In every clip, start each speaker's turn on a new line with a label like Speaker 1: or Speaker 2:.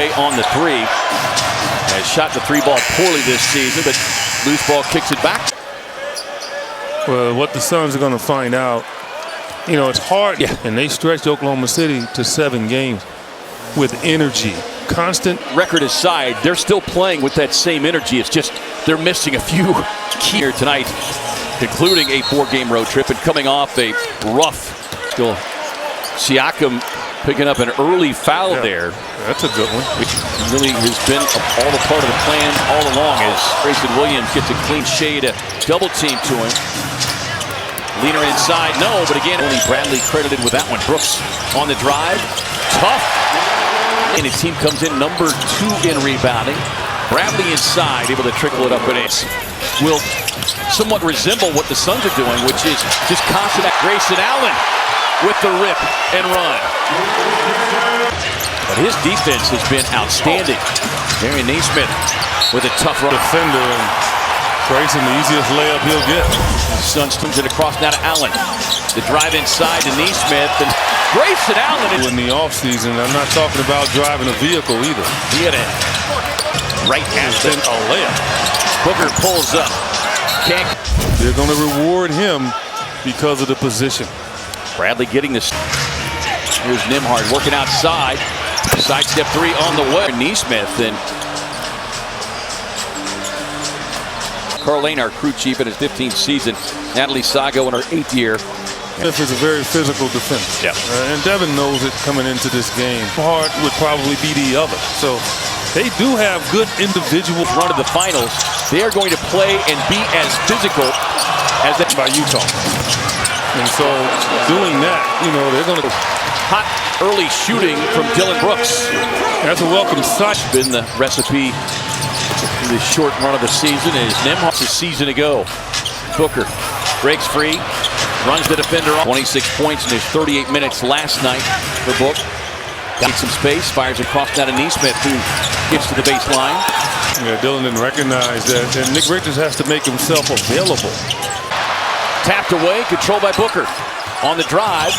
Speaker 1: away on the three. Has shot the three ball poorly this season, but loose ball kicks it back.
Speaker 2: Well, what the Suns are going to find out, you know, it's hard. Yeah. And they stretched Oklahoma City to 7 games with energy. Constant.
Speaker 1: Record aside, they're still playing with that same energy. It's just they're missing a few key here tonight, concluding a 4-game road trip and coming off a rough. Still, Siakam picking up an early foul there.
Speaker 2: That's a good one.
Speaker 1: Which really has been all a part of the plan all along as Grayson Williams gets a clean shade, a double team to him. Leaner inside, no, but again, only Bradley credited with that one. Brooks on the drive, tough. And his team comes in number 2 in rebounding. Bradley inside, able to trickle it up with ace. Will somewhat resemble what the Suns are doing, which is just constant at Grayson Allen with the rip and run. But his defense has been outstanding. Darian Naismith with a tough run.
Speaker 2: Defender, and Grayson, the easiest layup he'll get.
Speaker 1: Suns turns it across now to Allen. The drive inside to Naismith, and Grayson Allen.
Speaker 2: In the offseason, I'm not talking about driving a vehicle either.
Speaker 1: He had a right hand, then a layup. Booker pulls up. Can't.
Speaker 2: They're going to reward him because of the position.
Speaker 1: Bradley getting this. Here's Nembhard working outside. Sidestep 3 on the way. Naismith and Carl Lane, our crew chief in his 15th season. Natalie Sago in her 8th year.
Speaker 2: This is a very physical defense.
Speaker 1: Yep.
Speaker 2: And Devin knows it coming into this game. Hart would probably be the other. So they do have good individual
Speaker 1: run of the finals. They are going to play and be as physical as that
Speaker 2: by Utah. And so doing that, you know, they're going to
Speaker 1: hot early shooting from Dylan Brooks.
Speaker 2: That's a welcome sight.
Speaker 1: Been the recipe for the short run of the season is Nembhard's a season ago. Booker breaks free, runs the defender off. 26 points in his 38 minutes last night for Book. Got some space, fires across down to Naismith, who gets to the baseline.
Speaker 2: Yeah, Dylan didn't recognize that, and Nick Richards has to make himself available.
Speaker 1: Tapped away, controlled by Booker. On the drive,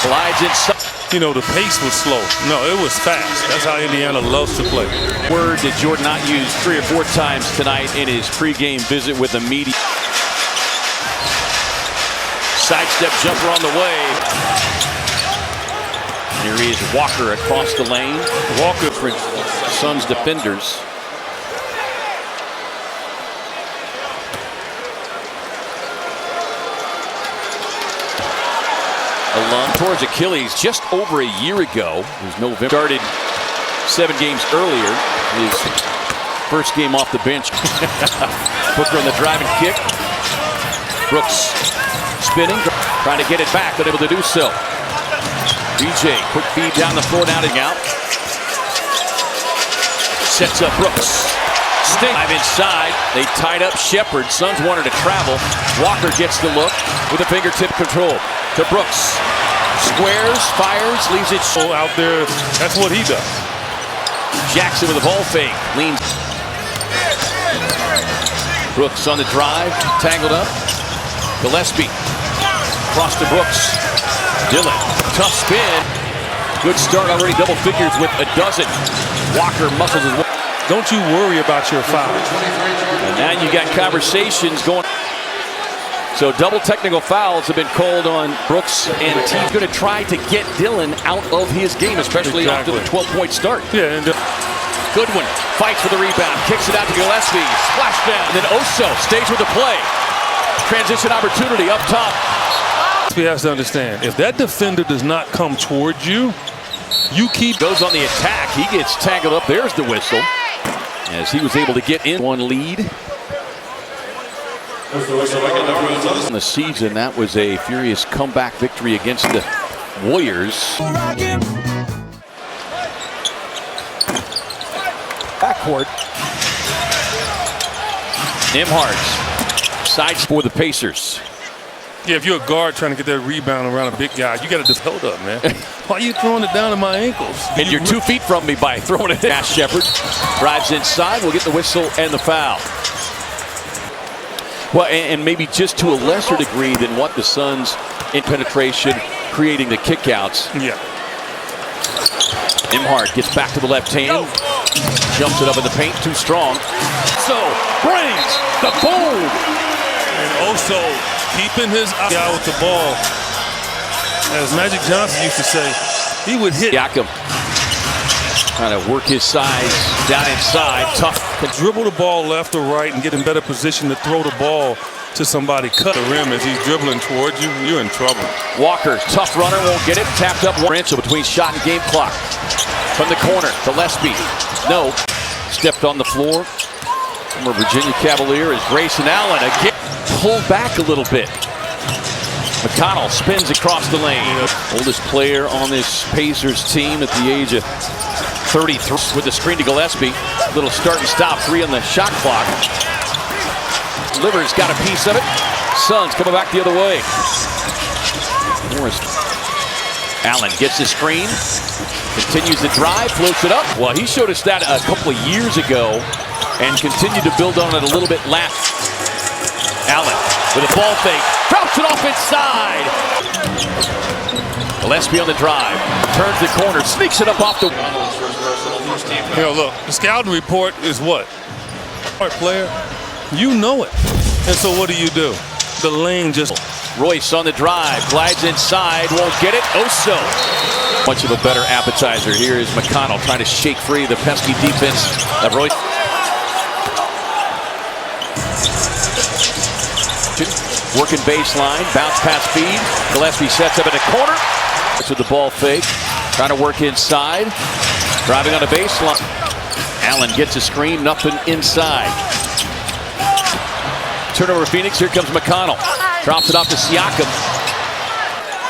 Speaker 1: glides inside.
Speaker 2: You know, the pace was slow. No, it was fast. That's how Indiana loves to play.
Speaker 1: Word that Jordan not used 3 or 4 times tonight in his pregame visit with the media. Sidestep jumper on the way. Here he is, Walker across the lane. Walker for Suns defenders. Along towards Achilles just over a year ago. It was November. Started 7 games earlier. His first game off the bench. Booker on the drive and kick. Brooks spinning, trying to get it back, but able to do so. BJ, quick feed down the floor, now out. Sets up Brooks. Sting inside. They tied up Shepard. Suns wanted to travel. Walker gets the look with a fingertip control. To Brooks. Squares, fires, leaves it
Speaker 2: out there. That's what he does.
Speaker 1: Jackson with a ball fake. Leans. Brooks on the drive. Tangled up. Gillespie. Cross to Brooks. Dillon. Tough spin. Good start already. Double figures with a dozen. Walker muscles his way.
Speaker 2: Don't you worry about your foul.
Speaker 1: And now you got conversations going. So double technical fouls have been called on Brooks, and team's going to try to get Dillon out of his game, especially after the 12-point start.
Speaker 2: Yeah, and
Speaker 1: Goodwin fights for the rebound, kicks it out to Gillespie, splash down, and then Oso stays with the play. Transition opportunity up top.
Speaker 2: He has to understand, if that defender does not come towards you, you keep.
Speaker 1: Goes on the attack, he gets tangled up. There's the whistle, as he was able to get in one lead. In the season, that was a furious comeback victory against the Warriors. Backcourt. Nembhard sides for the Pacers.
Speaker 2: Yeah, if you're a guard trying to get that rebound around a big guy, you got to just hold up, man. Why are you throwing it down to my ankles?
Speaker 1: And you're 2 feet from me by throwing it. Ash Shepard drives inside. We'll get the whistle and the foul. Well, and maybe just to a lesser degree than what the Suns in penetration, creating the kickouts.
Speaker 2: Yeah.
Speaker 1: Nembhard gets back to the left hand. Jumps it up in the paint, too strong. So brings the boom.
Speaker 2: And also keeping his eye out with the ball. As Magic Johnson used to say, he would hit.
Speaker 1: Siakam trying to work his size down inside. Tough.
Speaker 2: Can dribble the ball left or right and get in better position to throw the ball to somebody. Cut the rim as he's dribbling towards you, you're in trouble.
Speaker 1: Walker, tough runner, won't get it. Tapped up. Rancho between shot and game clock. From the corner, Gillespie. No. Stepped on the floor. Former Virginia Cavalier is Grayson Allen again. Pulled back a little bit. McConnell spins across the lane. Oldest player on this Pacers team at the age of 33 with the screen to Gillespie. Little start and stop, 3 on the shot clock. Livers got a piece of it. Suns coming back the other way. Morris. Allen gets the screen. Continues the drive, floats it up. Well, he showed us that a couple of years ago and continued to build on it a little bit last. Allen with a ball fake. Drops it off inside. Gillespie on the drive. Turns the corner. Sneaks it up off the...
Speaker 2: You know, look, the scouting report is what? Smart player. You know it. And so what do? The lane just...
Speaker 1: Royce on the drive. Glides inside. Won't get it. Oso. Much of a better appetizer. Here is McConnell trying to shake free the pesky defense of Royce. Working baseline, bounce pass feed. Gillespie sets up in the corner. With the ball fake, trying to work inside. Driving on the baseline. Allen gets a screen, nothing inside. Turnover Phoenix, here comes McConnell. Drops it off to Siakam.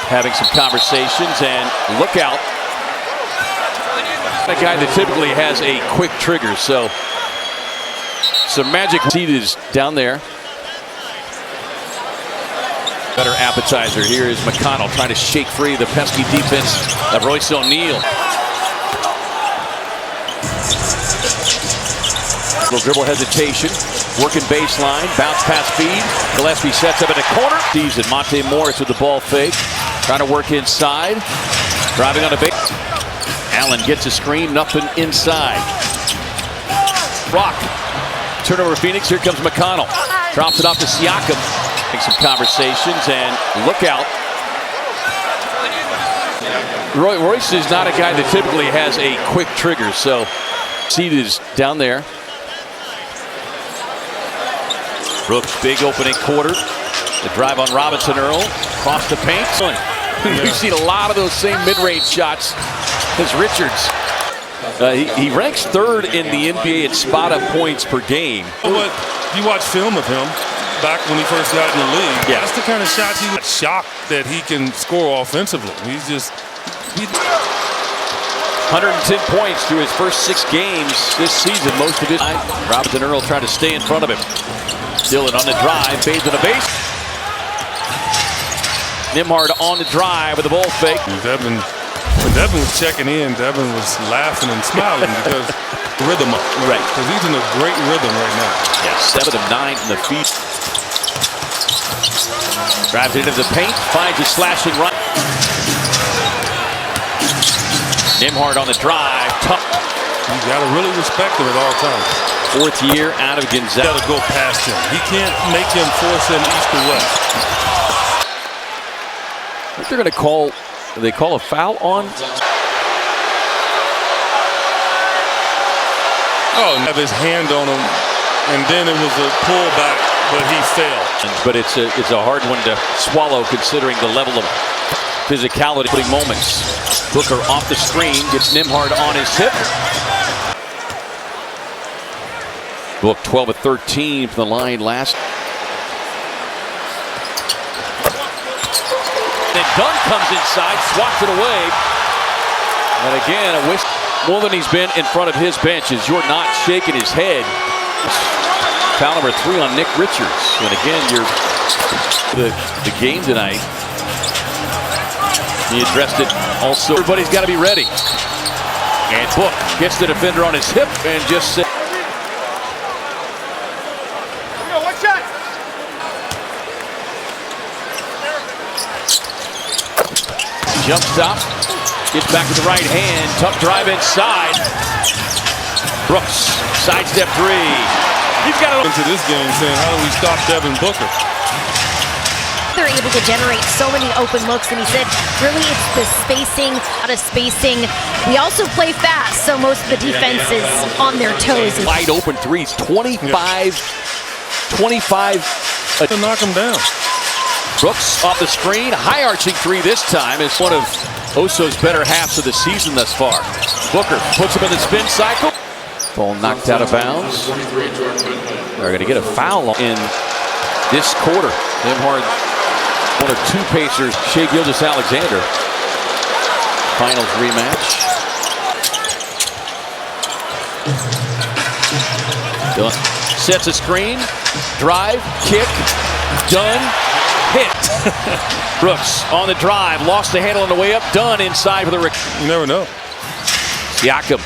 Speaker 1: Having some conversations, and look out. A guy that typically has a quick trigger, so some magic seed is down there. Better appetizer. Here is McConnell trying to shake free the pesky defense of Royce O'Neal. Little dribble hesitation. Working baseline. Bounce pass feed. Gillespie sets up in the corner. Season. Monte Morris with the ball fake. Trying to work inside. Driving on the base. Allen gets a screen. Nothing inside. Rock. Turnover Phoenix. Here comes McConnell. Drops it off to Siakam. Some conversations, and look out. Royce is not a guy that typically has a quick trigger, so seed is down there. Brooks, big opening quarter. The drive on Robinson Earl. Across the paint. We've seen a lot of those same mid-range shots as Richards. He ranks 3rd in the NBA in spot-up points per game.
Speaker 2: But you watch film of him back when he first got in the league.
Speaker 1: Yeah.
Speaker 2: That's the kind of shots he was shocked that he can score offensively. He's
Speaker 1: 110 points through his first 6 games this season. Most of his time. Robinson Earl trying to stay in front of him. Dillon on the drive, fades to the base. Nembhard on the drive with the ball fake.
Speaker 2: When Devin was checking in, Devin was laughing and smiling because the rhythm up.
Speaker 1: Right.
Speaker 2: Because he's in a great rhythm right now.
Speaker 1: Yeah, 7 of 9 from the feet. Drives it into the paint, finds a slashing run. Nembhard on the drive, tough.
Speaker 2: You gotta really respect him at all times.
Speaker 1: 4th year out of Gonzaga.
Speaker 2: Gotta go past him. He can't make him force him east or west.
Speaker 1: What they're gonna call? They call a foul on?
Speaker 2: Oh, have his hand on him, and then it was a pullback, but he failed.
Speaker 1: But it's a hard one to swallow considering the level of physicality. Putting moments. Booker off the screen, gets Nembhard on his hip. Book 12 of 13 from the line last. And Dunn comes inside, swats it away. And again, a wish more than he's been in front of his bench is Jordan Knott shaking his head. Foul number 3 on Nick Richards. And again, the game tonight. He addressed it also. Everybody's got to be ready. And Book gets the defender on his hip and just said. Jump stop. Gets back with the right hand. Tough drive inside. Brooks, sidestep three. He's got it
Speaker 2: into this game saying, how do we stop Devin Booker?
Speaker 3: They're able to generate so many open looks, and he said really it's the spacing, out of spacing. We also play fast, so most of the defense is on their toes.
Speaker 1: Wide open threes, 25
Speaker 2: to knock him down.
Speaker 1: Brooks off the screen, high arching three this time. Is one of Oso's better halves of the season thus far. Booker puts him in the spin cycle. Ball knocked out of bounds. They're going to get a foul in this quarter. Nembhard, one of two Pacers, Shai Gilgeous-Alexander. Finals rematch. Done. Sets a screen, drive, kick, done, hit. Brooks on the drive, lost the handle on the way up, done inside for the
Speaker 2: You never know.
Speaker 1: Siakam,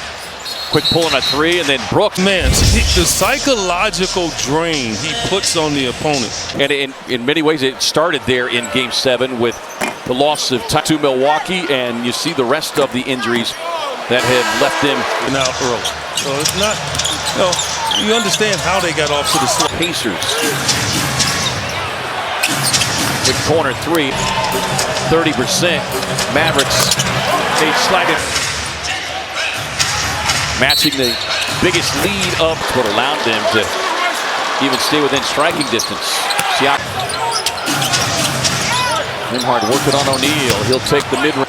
Speaker 1: quick pull on a three, and then Brooks.
Speaker 2: Man, the psychological drain he puts on the opponent.
Speaker 1: And in many ways, it started there in Game 7 with the loss of to Milwaukee, and you see the rest of the injuries that have left them
Speaker 2: now early. So it's not, you understand how they got off to the slow.
Speaker 1: Pacers. With corner three, 30%. Mavericks, they slide it. Matching the biggest lead up, what allowed them to even stay within striking distance. Siakam. Nembhard working on O'Neal. He'll take the mid-range.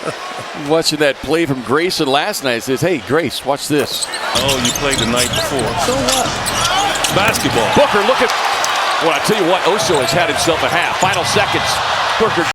Speaker 1: Watching that play from Grayson last night, says, hey, Grace, watch this.
Speaker 2: Oh, you played the night before. So what? Basketball.
Speaker 1: Booker, look at, well, I tell you what, Oso has had himself a half. Final seconds. Booker.